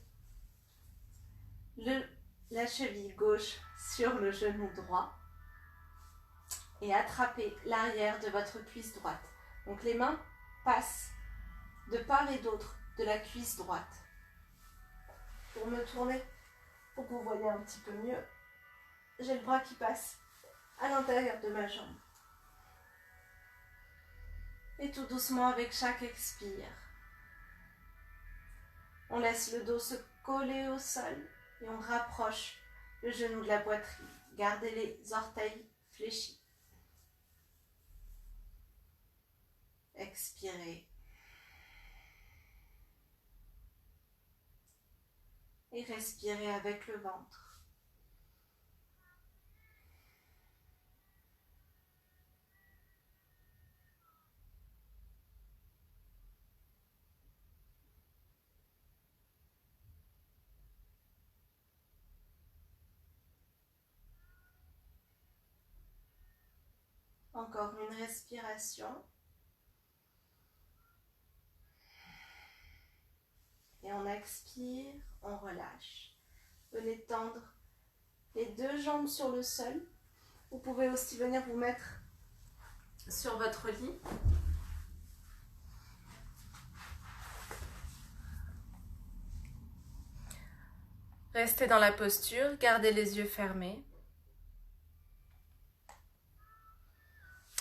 la cheville gauche sur le genou droit. Et attrapez l'arrière de votre cuisse droite. Donc les mains passent de part et d'autre de la cuisse droite. Pour me tourner, pour que vous voyez un petit peu mieux, j'ai le bras qui passe à l'intérieur de ma jambe. Et tout doucement avec chaque expire, on laisse le dos se coller au sol et on rapproche le genou de la poitrine. Gardez les orteils fléchis. Expirez. Et respirez avec le ventre. Encore une respiration. Et on expire, on relâche. Venez tendre les deux jambes sur le sol. Vous pouvez aussi venir vous mettre sur votre lit. Restez dans la posture, gardez les yeux fermés.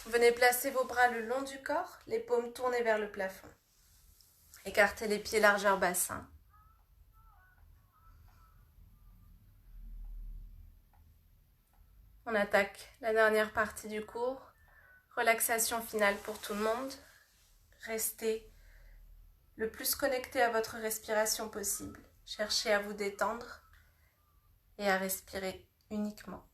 Venez placer vos bras le long du corps, les paumes tournées vers le plafond. Écartez les pieds largeur bassin. On attaque la dernière partie du cours. Relaxation finale pour tout le monde. Restez le plus connecté à votre respiration possible. Cherchez à vous détendre et à respirer uniquement.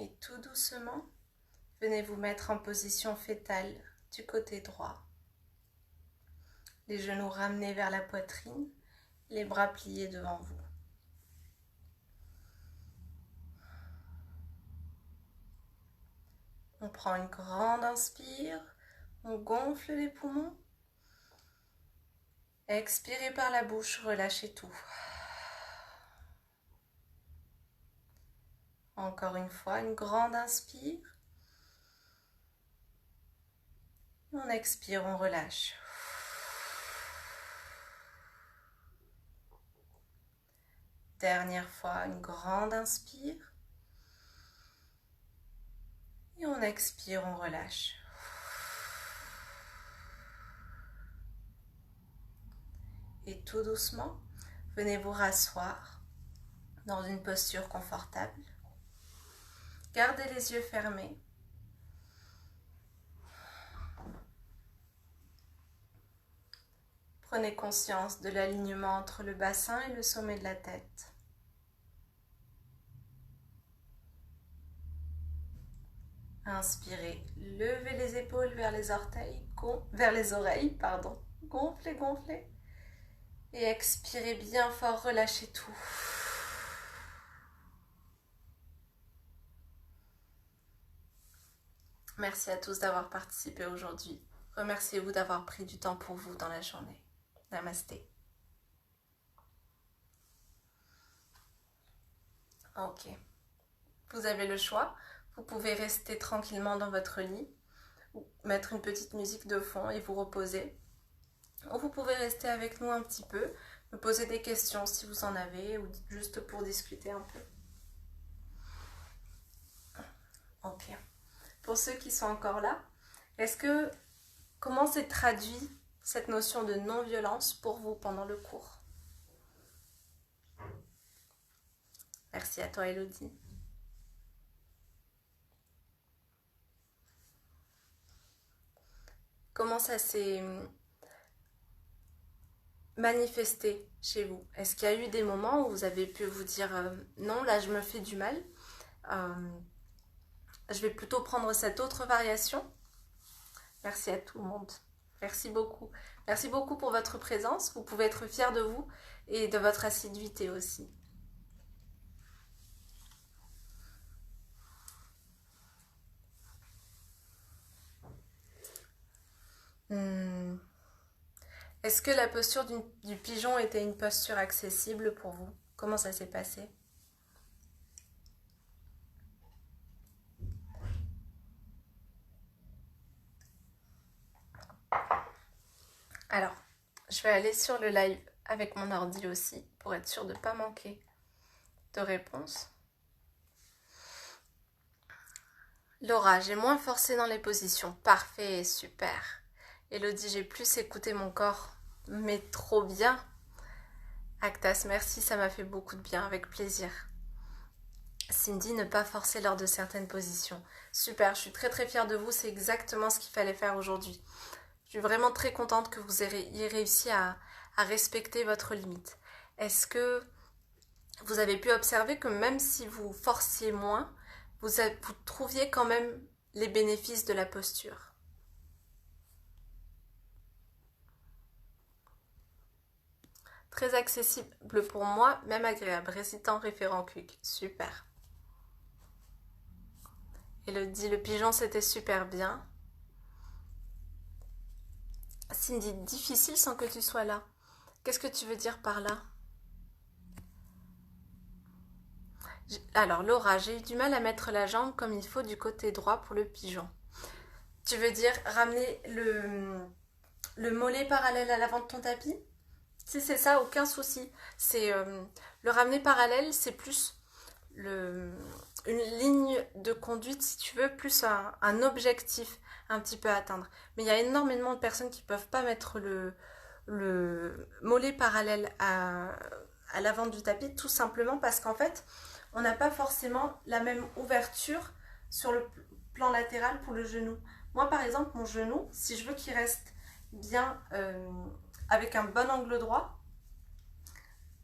Et tout doucement, venez vous mettre en position fétale du côté droit. Les genoux ramenés vers la poitrine, les bras pliés devant vous. On prend une grande inspire, on gonfle les poumons. Expirez par la bouche, relâchez tout. Encore une fois, une grande inspire. On expire, on relâche. dernière fois, une grande inspire. Et on expire, on relâche. Et tout doucement, venez vous rasseoir dans une posture confortable. Gardez les yeux fermés. Prenez conscience de l'alignement entre le bassin et le sommet de la tête. Inspirez, levez les épaules vers les oreilles, pardon. Gonflez, gonflez. Et expirez bien fort, relâchez tout. Merci à tous d'avoir participé aujourd'hui. Remerciez-vous d'avoir pris du temps pour vous dans la journée. Namasté. Ok. Vous avez le choix. Vous pouvez rester tranquillement dans votre lit, ou mettre une petite musique de fond et vous reposer. Ou vous pouvez rester avec nous un petit peu, me poser des questions si vous en avez, ou juste pour discuter un peu. Ok. Pour ceux qui sont encore là, comment s'est traduit cette notion de non-violence pour vous pendant le cours? Merci à toi, Elodie. Comment ça s'est manifesté chez vous? Est-ce qu'il y a eu des moments où vous avez pu vous dire non, là je me fais du mal, je vais plutôt prendre cette autre variation? Merci à tout le monde. Merci beaucoup. Merci beaucoup pour votre présence. Vous pouvez être fiers de vous et de votre assiduité aussi. Est-ce que la posture du pigeon était une posture accessible pour vous? Comment ça s'est passé? Alors, je vais aller sur le live avec mon ordi aussi pour être sûre de ne pas manquer de réponses. Laura, j'ai moins forcé dans les positions. Parfait, super. Elodie, j'ai plus écouté mon corps. Mais trop bien. Actas, merci, ça m'a fait beaucoup de bien, avec plaisir. Cindy, ne pas forcer lors de certaines positions. Super, je suis très très fière de vous, c'est exactement ce qu'il fallait faire aujourd'hui. Je suis vraiment très contente que vous ayez réussi à respecter votre limite. Est-ce que vous avez pu observer que même si vous forciez moins, vous trouviez quand même les bénéfices de la posture? Très accessible pour moi, même agréable. Récitant référent Quick. Super. Elodie, le pigeon, c'était super bien. Cindy, difficile sans que tu sois là. Qu'est-ce que tu veux dire par là? Alors, Laura, j'ai eu du mal à mettre la jambe comme il faut du côté droit pour le pigeon. Tu veux dire ramener le mollet parallèle à l'avant de ton tapis? Si c'est ça, aucun souci. C'est le ramener parallèle, c'est plus une ligne de conduite, si tu veux, plus un objectif un petit peu à atteindre. Mais il y a énormément de personnes qui ne peuvent pas mettre le mollet parallèle à l'avant du tapis, tout simplement parce qu'en fait, on n'a pas forcément la même ouverture sur le plan latéral pour le genou. Moi, par exemple, mon genou, si je veux qu'il reste bien avec un bon angle droit,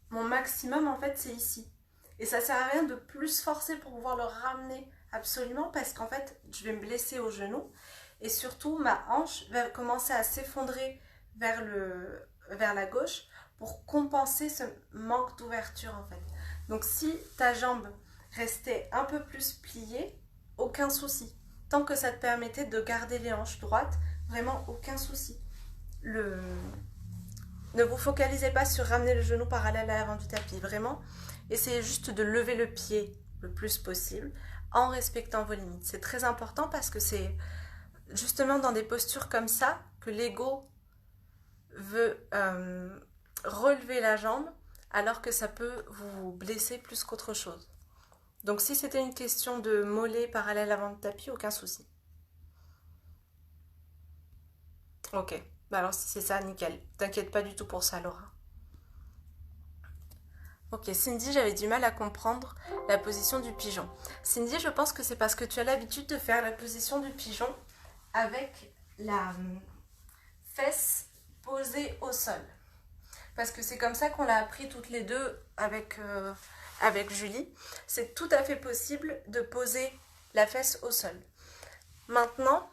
mon maximum, en fait, c'est ici. Et ça sert à rien de plus forcer pour pouvoir le ramener absolument parce qu'en fait, je vais me blesser au genou. Et surtout, ma hanche va commencer à s'effondrer vers la gauche pour compenser ce manque d'ouverture, en fait. Donc, si ta jambe restait un peu plus pliée, aucun souci. Tant que ça te permettait de garder les hanches droites, vraiment aucun souci. Ne vous focalisez pas sur ramener le genou parallèle à l'avant du tapis, vraiment. Essayez juste de lever le pied le plus possible en respectant vos limites. C'est très important parce que c'est justement dans des postures comme ça que l'ego veut relever la jambe alors que ça peut vous blesser plus qu'autre chose. Donc si c'était une question de mollet parallèle avant le tapis, aucun souci. Ok, bah alors si c'est ça, nickel. T'inquiète pas du tout pour ça, Laura. Ok, Cindy, j'avais du mal à comprendre la position du pigeon. Cindy, je pense que c'est parce que tu as l'habitude de faire la position du pigeon avec la fesse posée au sol. Parce que c'est comme ça qu'on l'a appris toutes les deux avec Julie. C'est tout à fait possible de poser la fesse au sol. Maintenant,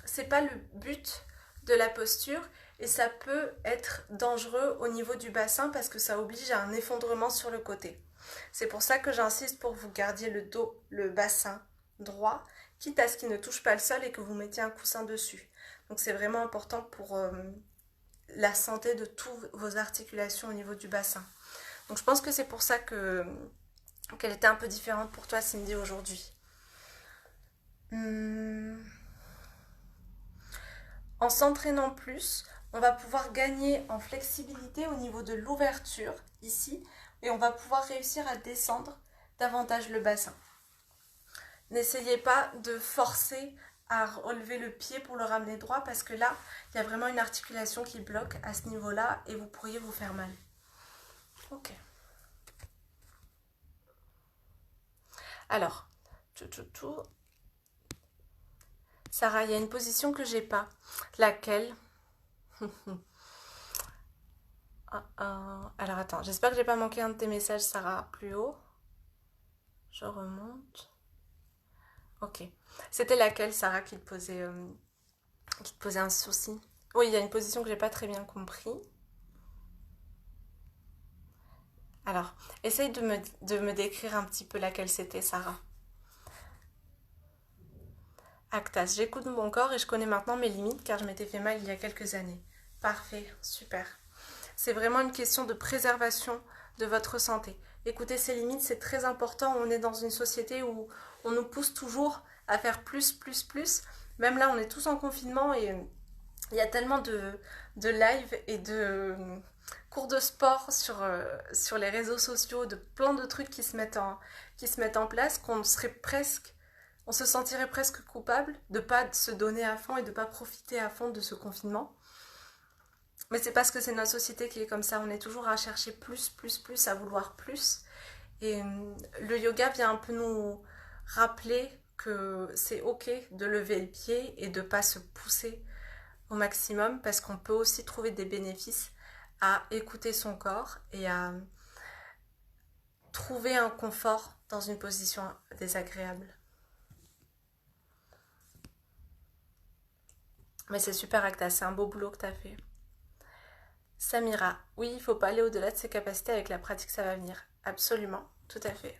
c'est pas le but de la posture et ça peut être dangereux au niveau du bassin parce que ça oblige à un effondrement sur le côté. C'est pour ça que j'insiste pour que vous gardiez le dos, le bassin droit, quitte à ce qu'il ne touche pas le sol et que vous mettiez un coussin dessus. Donc c'est vraiment important pour la santé de toutes vos articulations au niveau du bassin. Donc je pense que c'est pour ça qu'elle était un peu différente pour toi, Cindy, aujourd'hui. En s'entraînant plus, on va pouvoir gagner en flexibilité au niveau de l'ouverture, ici, et on va pouvoir réussir à descendre davantage le bassin. N'essayez pas de forcer à relever le pied pour le ramener droit parce que là, il y a vraiment une articulation qui bloque à ce niveau-là et vous pourriez vous faire mal. Ok. Alors, Sarah, il y a une position que j'ai pas. Laquelle? Alors attends, j'espère que j'ai pas manqué un de tes messages, Sarah. Plus haut. Je remonte. Ok. C'était laquelle, Sarah, qui te posait un souci? Oui, il y a une position que j'ai pas très bien compris. Alors, essaye de me décrire un petit peu laquelle c'était, Sarah. Actas, j'écoute mon corps et je connais maintenant mes limites car je m'étais fait mal il y a quelques années. Parfait, super. C'est vraiment une question de préservation de votre santé. Écoutez ces limites, c'est très important. On est dans une société où on nous pousse toujours à faire plus, plus, plus. Même là, on est tous en confinement et il y a tellement de live et de cours de sport sur les réseaux sociaux, de plein de trucs qui se mettent en place qu'on serait presque, on se sentirait presque coupable de ne pas se donner à fond et de ne pas profiter à fond de ce confinement. Mais c'est parce que c'est notre société qui est comme ça, on est toujours à chercher plus, plus, plus, à vouloir plus. Et le yoga vient un peu nous rappeler que c'est ok de lever le pied et de ne pas se pousser au maximum parce qu'on peut aussi trouver des bénéfices à écouter son corps et à trouver un confort dans une position désagréable. Mais c'est super, Acta, c'est un beau boulot que tu as fait. Samira, oui, il ne faut pas aller au-delà de ses capacités, avec la pratique ça va venir. Absolument, tout à fait.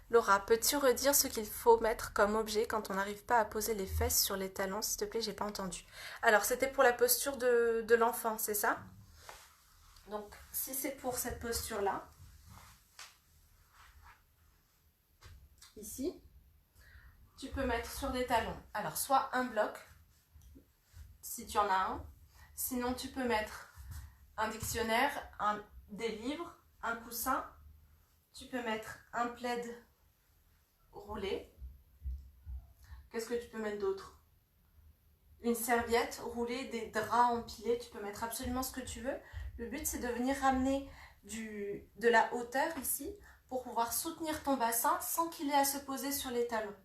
Laura, peux-tu redire ce qu'il faut mettre comme objet quand on n'arrive pas à poser les fesses sur les talons? S'il te plaît, j'ai pas entendu. Alors, c'était pour la posture de l'enfant, c'est ça? Donc, si c'est pour cette posture-là, ici, tu peux mettre sur des talons. Alors, soit un bloc, si tu en as un. Sinon, tu peux mettre un dictionnaire, des livres, un coussin. Tu peux mettre un plaid roulé. Qu'est-ce que tu peux mettre d'autre? Une serviette roulée, des draps empilés. Tu peux mettre absolument ce que tu veux. Le but, c'est de venir ramener de la hauteur ici pour pouvoir soutenir ton bassin sans qu'il ait à se poser sur les talons.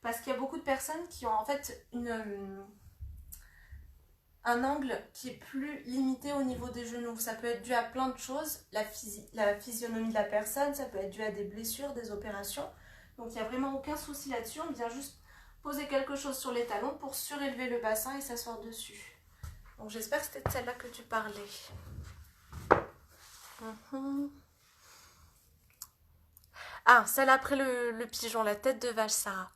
Parce qu'il y a beaucoup de personnes qui ont en fait un angle qui est plus limité au niveau des genoux. Ça peut être dû à plein de choses, la physionomie de la personne, ça peut être dû à des blessures, des opérations. Donc il n'y a vraiment aucun souci là-dessus, on vient juste poser quelque chose sur les talons pour surélever le bassin et s'asseoir dessus. Donc j'espère que c'était de celle-là que tu parlais. Ah, celle après le pigeon, la tête de vache, Sarah.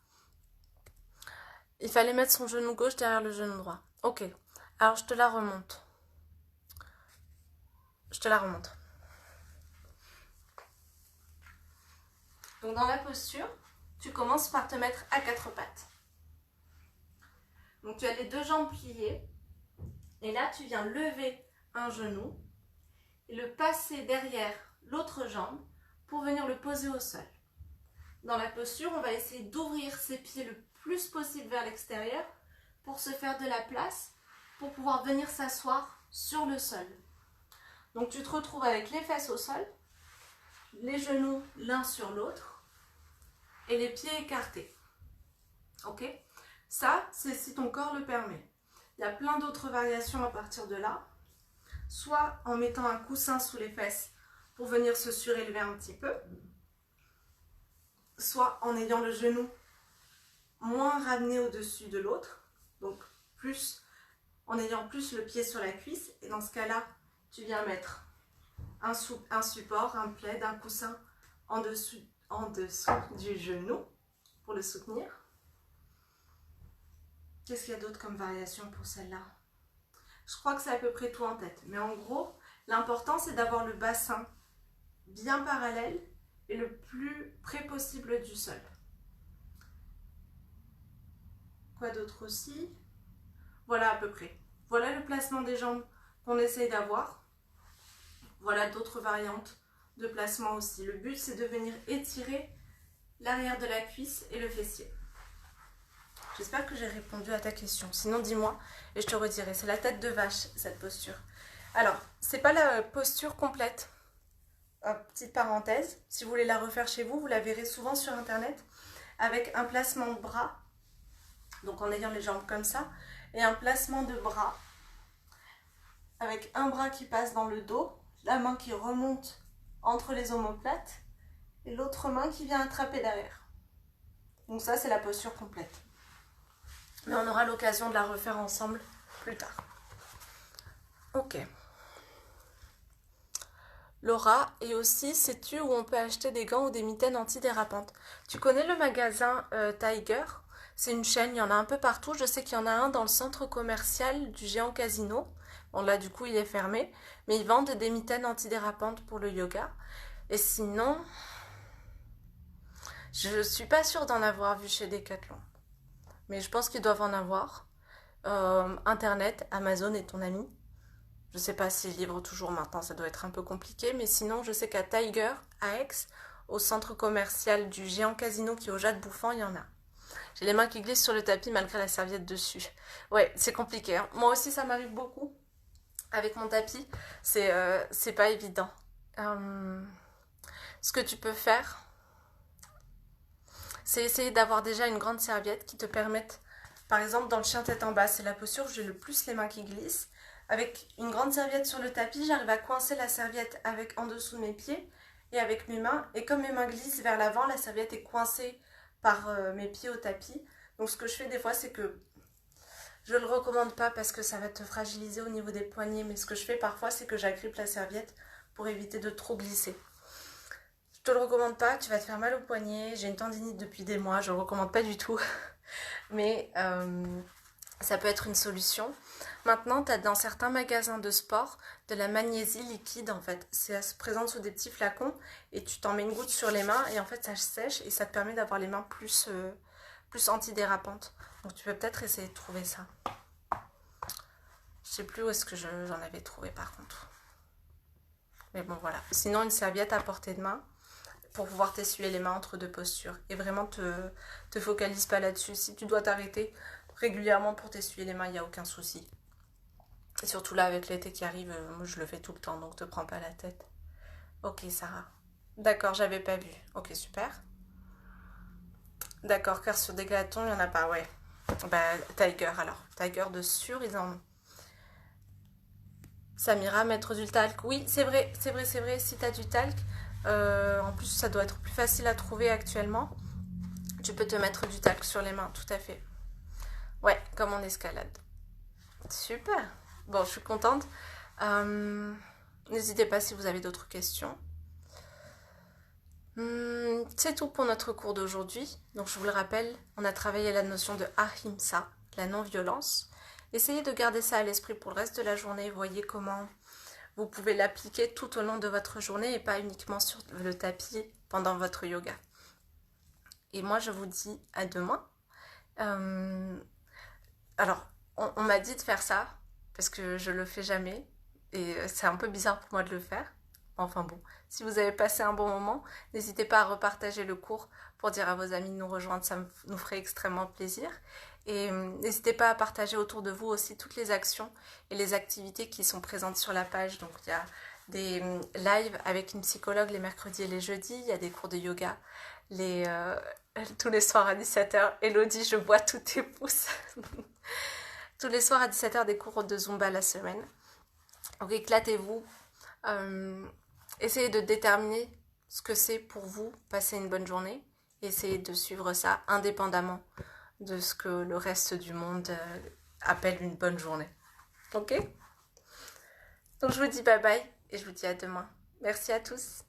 Il fallait mettre son genou gauche derrière le genou droit. Ok. Alors, je te la remonte. Donc, dans la posture, tu commences par te mettre à quatre pattes. Donc, tu as les deux jambes pliées. Et là, tu viens lever un genou. et le passer derrière l'autre jambe pour venir le poser au sol. Dans la posture, on va essayer d'ouvrir ses pieds le plus possible vers l'extérieur pour se faire de la place, pour pouvoir venir s'asseoir sur le sol. Donc tu te retrouves avec les fesses au sol, les genoux l'un sur l'autre et les pieds écartés. Ok? Ça, c'est si ton corps le permet. Il y a plein d'autres variations à partir de là. Soit en mettant un coussin sous les fesses pour venir se surélever un petit peu, soit en ayant le genou moins ramené au-dessus de l'autre, donc en ayant plus le pied sur la cuisse, et dans ce cas-là, tu viens mettre un support, un plaid, un coussin en dessous du genou pour le soutenir. Qu'est-ce qu'il y a d'autre comme variation pour celle-là? Je crois que c'est à peu près tout en tête, mais en gros, l'important c'est d'avoir le bassin bien parallèle et le plus près possible du sol. Quoi d'autre aussi? Voilà à peu près. Voilà le placement des jambes qu'on essaye d'avoir. Voilà d'autres variantes de placement aussi. Le but c'est de venir étirer l'arrière de la cuisse et le fessier. J'espère que j'ai répondu à ta question. Sinon, dis-moi et je te redirai. C'est la tête de vache, cette posture. Alors, c'est pas la posture complète. Petite parenthèse, si vous voulez la refaire chez vous, vous la verrez souvent sur Internet avec un placement de bras, donc en ayant les jambes comme ça, et un placement de bras avec un bras qui passe dans le dos, la main qui remonte entre les omoplates et l'autre main qui vient attraper derrière. Donc ça, c'est la posture complète. Mais on aura l'occasion de la refaire ensemble plus tard. Ok. Laura, et aussi, sais-tu où on peut acheter des gants ou des mitaines antidérapantes? Tu connais le magasin Tiger? C'est une chaîne, il y en a un peu partout. Je sais qu'il y en a un dans le centre commercial du Géant Casino. Bon là, du coup, il est fermé. Mais ils vendent des mitaines antidérapantes pour le yoga. Et sinon, je ne suis pas sûre d'en avoir vu chez Decathlon. Mais je pense qu'ils doivent en avoir. Internet, Amazon est ton ami. Je ne sais pas s'ils livrent toujours maintenant, ça doit être un peu compliqué. Mais sinon, je sais qu'à Tiger, à Aix, au centre commercial du Géant Casino qui est au Jade Bouffant, il y en a. J'ai les mains qui glissent sur le tapis malgré la serviette dessus. Ouais, c'est compliqué. Hein. Moi aussi, ça m'arrive beaucoup. Avec mon tapis, c'est pas évident. Ce que tu peux faire, c'est essayer d'avoir déjà une grande serviette qui te permette, par exemple dans le chien tête en bas, c'est la posture où j'ai le plus les mains qui glissent. Avec une grande serviette sur le tapis, j'arrive à coincer la serviette en dessous de mes pieds et avec mes mains. Et comme mes mains glissent vers l'avant, la serviette est coincée par mes pieds au tapis. Donc ce que je fais des fois, c'est que je ne le recommande pas parce que ça va te fragiliser au niveau des poignets. Mais ce que je fais parfois, c'est que j'agrippe la serviette pour éviter de trop glisser. Je te le recommande pas, tu vas te faire mal au poignet. J'ai une tendinite depuis des mois, je le recommande pas du tout. Mais ça peut être une solution. Maintenant, tu as dans certains magasins de sport de la magnésie liquide en fait. Ça se présente sous des petits flacons et tu t'en mets une goutte sur les mains et en fait ça sèche et ça te permet d'avoir les mains plus antidérapantes. Donc tu peux peut-être essayer de trouver ça. Je sais plus où est-ce que j'en avais trouvé par contre. Mais bon voilà. Sinon une serviette à portée de main pour pouvoir t'essuyer les mains entre deux postures. Et vraiment te focalise pas là-dessus. Si tu dois t'arrêter régulièrement pour t'essuyer les mains, il n'y a aucun souci. Et surtout là avec l'été qui arrive, moi je le fais tout le temps, donc te prends pas la tête. Ok Sarah. D'accord, j'avais pas vu. Ok, super. D'accord, car sur Decathlon, il n'y en a pas, ouais. Bah, Tiger alors. Tiger de sûr, ils en ont. Samira, mettre du talc. Oui, c'est vrai, c'est vrai, c'est vrai. Si tu as du talc, en plus ça doit être plus facile à trouver actuellement. Tu peux te mettre du talc sur les mains, tout à fait. Ouais, comme en escalade. Super. Bon, je suis contente. N'hésitez pas si vous avez d'autres questions. C'est tout pour notre cours d'aujourd'hui. Donc je vous le rappelle, on a travaillé la notion de ahimsa, la non-violence. Essayez de garder ça à l'esprit pour le reste de la journée. Voyez comment vous pouvez l'appliquer tout au long de votre journée et pas uniquement sur le tapis pendant votre yoga. Et moi, je vous dis à demain. Alors, on m'a dit de faire ça parce que je le fais jamais. et c'est un peu bizarre pour moi de le faire. Enfin bon, si vous avez passé un bon moment, n'hésitez pas à repartager le cours pour dire à vos amis de nous rejoindre, ça nous ferait extrêmement plaisir. Et n'hésitez pas à partager autour de vous aussi toutes les actions et les activités qui sont présentes sur la page. Donc il y a des lives avec une psychologue les mercredis et les jeudis, il y a des cours de yoga tous les soirs à 17h. Elodie, je bois tous tes pouces. Tous les soirs à 17h, des cours de Zumba la semaine. Donc éclatez-vous. Essayez de déterminer ce que c'est pour vous passer une bonne journée. Essayez de suivre ça indépendamment de ce que le reste du monde appelle une bonne journée. Ok? Donc je vous dis bye bye et je vous dis à demain. Merci à tous.